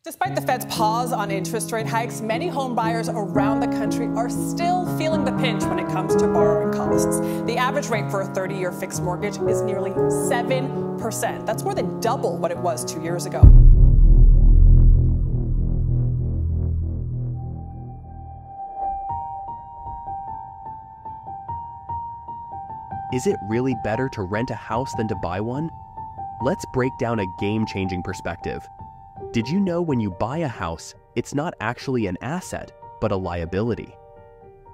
Despite the Fed's pause on interest rate hikes, many home buyers around the country are still feeling the pinch when it comes to borrowing costs. The average rate for a 30-year fixed mortgage is nearly 7%. That's more than double what it was 2 years ago. Is it really better to rent a house than to buy one? Let's break down a game-changing perspective. Did you know when you buy a house, it's not actually an asset, but a liability?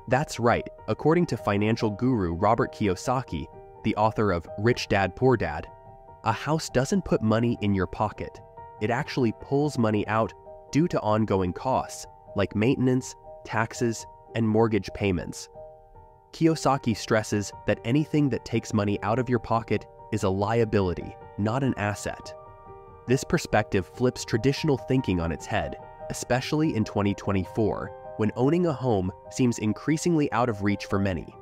That's right. According to financial guru Robert Kiyosaki, the author of Rich Dad, Poor Dad, a house doesn't put money in your pocket. It actually pulls money out due to ongoing costs, like maintenance, taxes, and mortgage payments. Kiyosaki stresses that anything that takes money out of your pocket is a liability, not an asset. This perspective flips traditional thinking on its head, especially in 2024, when owning a home seems increasingly out of reach for many.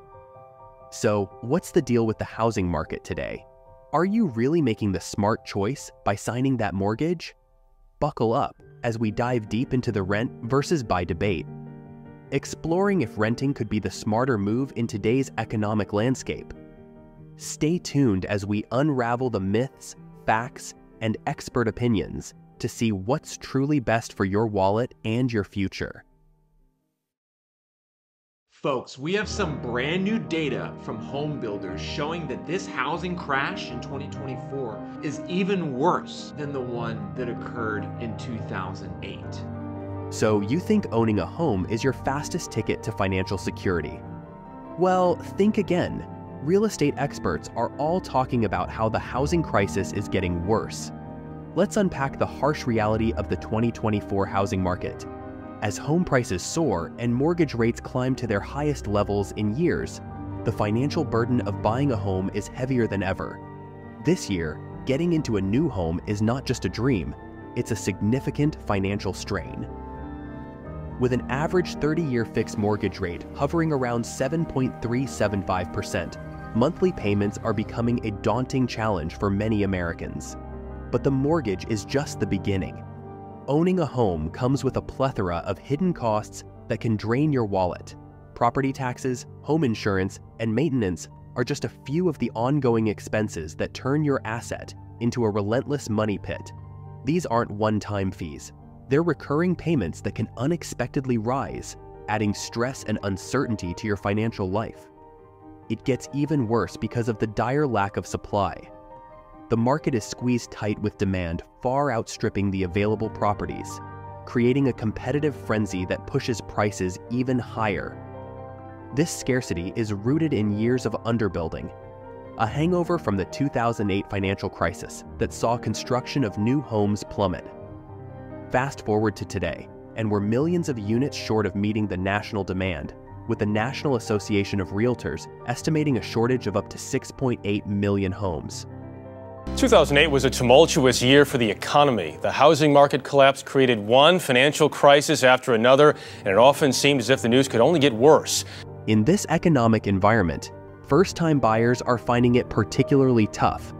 So, what's the deal with the housing market today? Are you really making the smart choice by signing that mortgage? Buckle up as we dive deep into the rent versus buy debate, exploring if renting could be the smarter move in today's economic landscape. Stay tuned as we unravel the myths, facts, and expert opinions to see what's truly best for your wallet and your future. Folks, we have some brand new data from home builders showing that this housing crash in 2024 is even worse than the one that occurred in 2008. So you think owning a home is your fastest ticket to financial security? Well, think again. Real estate experts are all talking about how the housing crisis is getting worse. Let's unpack the harsh reality of the 2024 housing market. As home prices soar and mortgage rates climb to their highest levels in years, the financial burden of buying a home is heavier than ever. This year, getting into a new home is not just a dream, it's a significant financial strain. With an average 30-year fixed mortgage rate hovering around 7.375%, monthly payments are becoming a daunting challenge for many Americans. But the mortgage is just the beginning. Owning a home comes with a plethora of hidden costs that can drain your wallet. Property taxes, home insurance, and maintenance are just a few of the ongoing expenses that turn your asset into a relentless money pit. These aren't one-time fees. They're recurring payments that can unexpectedly rise, adding stress and uncertainty to your financial life. It gets even worse because of the dire lack of supply. The market is squeezed tight with demand far outstripping the available properties, creating a competitive frenzy that pushes prices even higher. This scarcity is rooted in years of underbuilding, a hangover from the 2008 financial crisis that saw construction of new homes plummet. Fast forward to today, and we're millions of units short of meeting the national demand, with the National Association of Realtors estimating a shortage of up to 6.8 million homes. 2008 was a tumultuous year for the economy. The housing market collapse created one financial crisis after another, and it often seemed as if the news could only get worse. In this economic environment, first-time buyers are finding it particularly tough.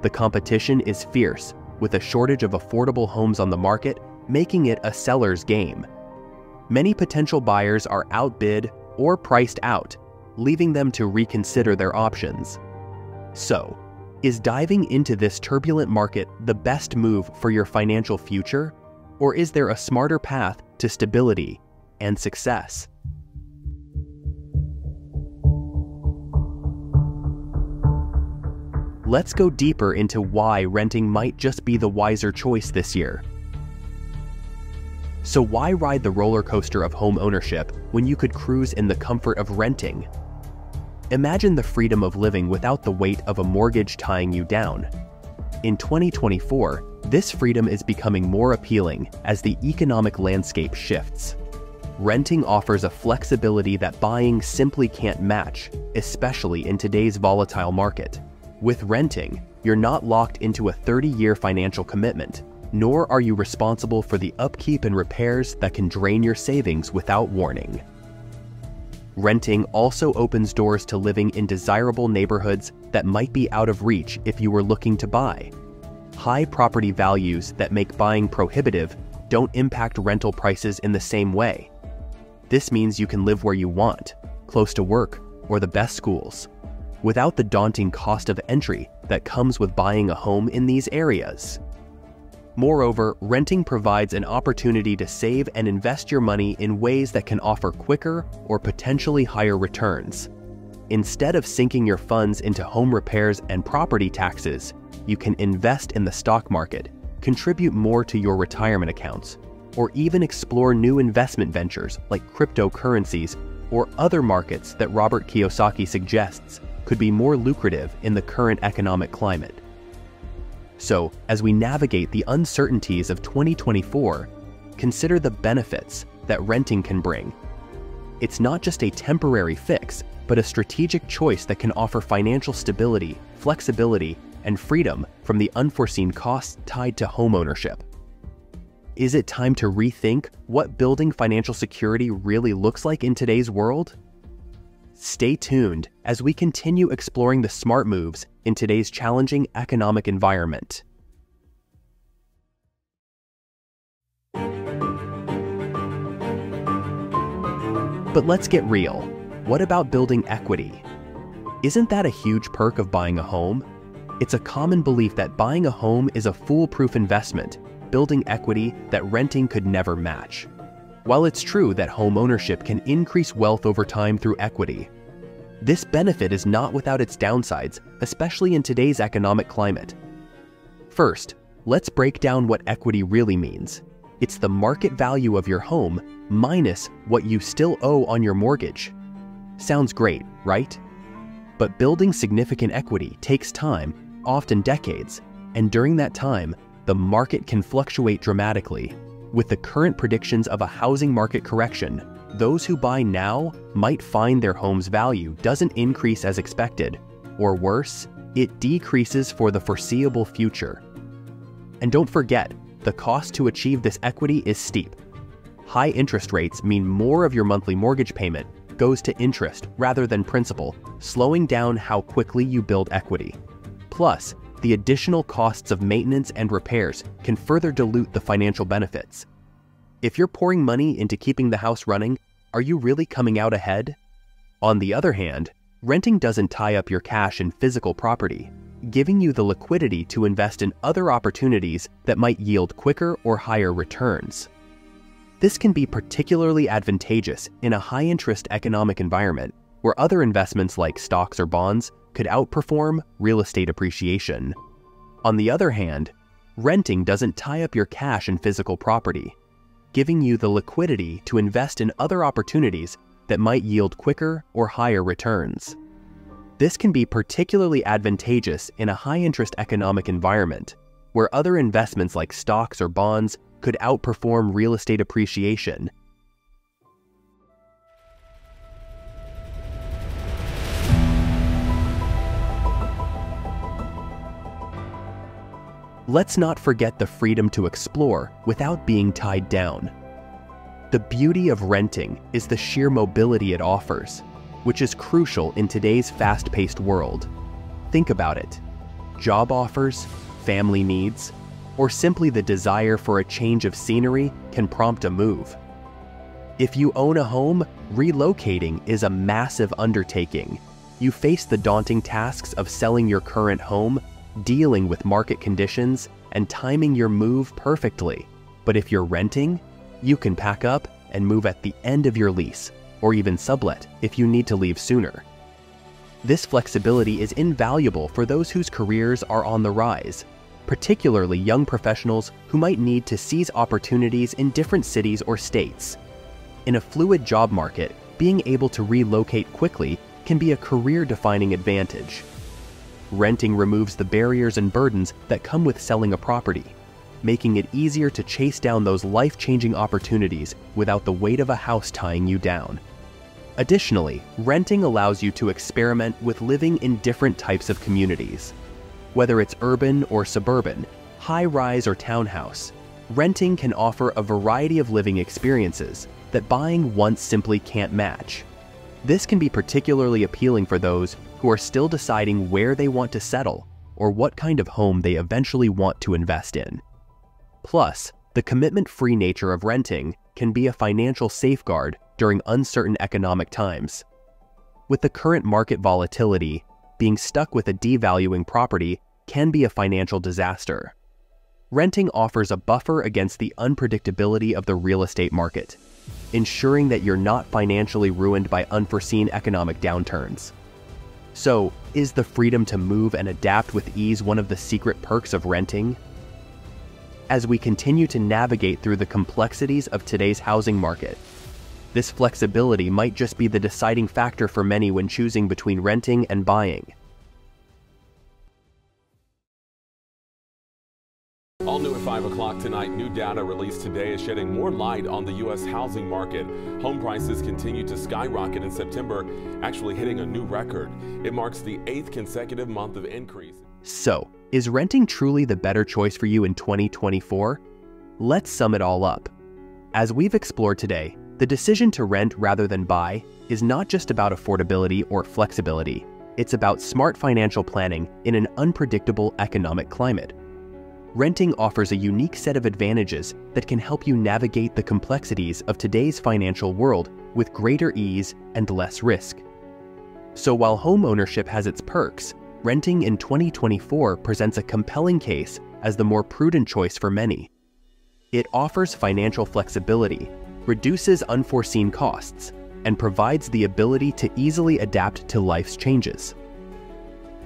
The competition is fierce, with a shortage of affordable homes on the market, making it a seller's game. Many potential buyers are outbid or priced out, leaving them to reconsider their options. So, is diving into this turbulent market the best move for your financial future, or is there a smarter path to stability and success? Let's go deeper into why renting might just be the wiser choice this year. So why ride the roller coaster of home ownership when you could cruise in the comfort of renting? Imagine the freedom of living without the weight of a mortgage tying you down. In 2024, this freedom is becoming more appealing as the economic landscape shifts. Renting offers a flexibility that buying simply can't match, especially in today's volatile market. With renting, you're not locked into a 30-year financial commitment, nor are you responsible for the upkeep and repairs that can drain your savings without warning. Renting also opens doors to living in desirable neighborhoods that might be out of reach if you were looking to buy. High property values that make buying prohibitive don't impact rental prices in the same way. This means you can live where you want, close to work or the best schools, without the daunting cost of entry that comes with buying a home in these areas. Moreover, renting provides an opportunity to save and invest your money in ways that can offer quicker or potentially higher returns. Instead of sinking your funds into home repairs and property taxes, you can invest in the stock market, contribute more to your retirement accounts, or even explore new investment ventures like cryptocurrencies or other markets that Robert Kiyosaki suggests could be more lucrative in the current economic climate. So, as we navigate the uncertainties of 2024, consider the benefits that renting can bring. It's not just a temporary fix, but a strategic choice that can offer financial stability, flexibility, and freedom from the unforeseen costs tied to homeownership. Is it time to rethink what building financial security really looks like in today's world? Stay tuned as we continue exploring the smart moves in today's challenging economic environment. But let's get real. What about building equity? Isn't that a huge perk of buying a home? It's a common belief that buying a home is a foolproof investment, building equity that renting could never match. While it's true that home ownership can increase wealth over time through equity, this benefit is not without its downsides, especially in today's economic climate. First, let's break down what equity really means. It's the market value of your home minus what you still owe on your mortgage. Sounds great, right? But building significant equity takes time, often decades, and during that time, the market can fluctuate dramatically. With the current predictions of a housing market correction, those who buy now might find their home's value doesn't increase as expected, or worse, it decreases for the foreseeable future. And don't forget, the cost to achieve this equity is steep. High interest rates mean more of your monthly mortgage payment goes to interest rather than principal, slowing down how quickly you build equity. Plus, the additional costs of maintenance and repairs can further dilute the financial benefits. If you're pouring money into keeping the house running, are you really coming out ahead? On the other hand, renting doesn't tie up your cash in physical property, giving you the liquidity to invest in other opportunities that might yield quicker or higher returns. This can be particularly advantageous in a high-interest economic environment where other investments like stocks or bonds could outperform real estate appreciation. On the other hand, renting doesn't tie up your cash in physical property, giving you the liquidity to invest in other opportunities that might yield quicker or higher returns. This can be particularly advantageous in a high-interest economic environment where other investments like stocks or bonds could outperform real estate appreciation. Let's not forget the freedom to explore without being tied down. The beauty of renting is the sheer mobility it offers, which is crucial in today's fast-paced world. Think about it. Job offers, family needs, or simply the desire for a change of scenery can prompt a move. If you own a home, relocating is a massive undertaking. You face the daunting tasks of selling your current home, dealing with market conditions, and timing your move perfectly. But if you're renting, you can pack up and move at the end of your lease, or even sublet if you need to leave sooner. This flexibility is invaluable for those whose careers are on the rise, particularly young professionals who might need to seize opportunities in different cities or states. In a fluid job market, being able to relocate quickly can be a career-defining advantage. Renting removes the barriers and burdens that come with selling a property, making it easier to chase down those life-changing opportunities without the weight of a house tying you down. Additionally, renting allows you to experiment with living in different types of communities. Whether it's urban or suburban, high-rise or townhouse, renting can offer a variety of living experiences that buying once simply can't match. This can be particularly appealing for those who are still deciding where they want to settle or what kind of home they eventually want to invest in. Plus, The commitment-free nature of renting can be a financial safeguard during uncertain economic times. With the current market volatility, being stuck with a devaluing property can be a financial disaster. Renting offers a buffer against the unpredictability of the real estate market, ensuring that you're not financially ruined by unforeseen economic downturns. So, is the freedom to move and adapt with ease one of the secret perks of renting? As we continue to navigate through the complexities of today's housing market, this flexibility might just be the deciding factor for many when choosing between renting and buying. All new at 5 o'clock tonight, new data released today is shedding more light on the U.S. housing market. Home prices continue to skyrocket in September, actually hitting a new record. It marks the 8th consecutive month of increase. So, is renting truly the better choice for you in 2024? Let's sum it all up. As we've explored today, the decision to rent rather than buy is not just about affordability or flexibility. It's about smart financial planning in an unpredictable economic climate. Renting offers a unique set of advantages that can help you navigate the complexities of today's financial world with greater ease and less risk. So while home ownership has its perks, renting in 2024 presents a compelling case as the more prudent choice for many. It offers financial flexibility, reduces unforeseen costs, and provides the ability to easily adapt to life's changes.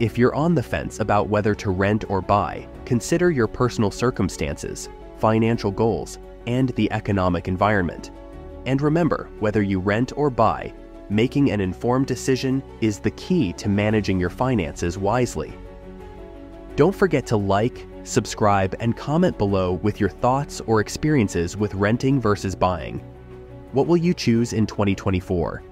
If you're on the fence about whether to rent or buy, consider your personal circumstances, financial goals, and the economic environment. And remember, whether you rent or buy, making an informed decision is the key to managing your finances wisely. Don't forget to like, subscribe, and comment below with your thoughts or experiences with renting versus buying. What will you choose in 2024?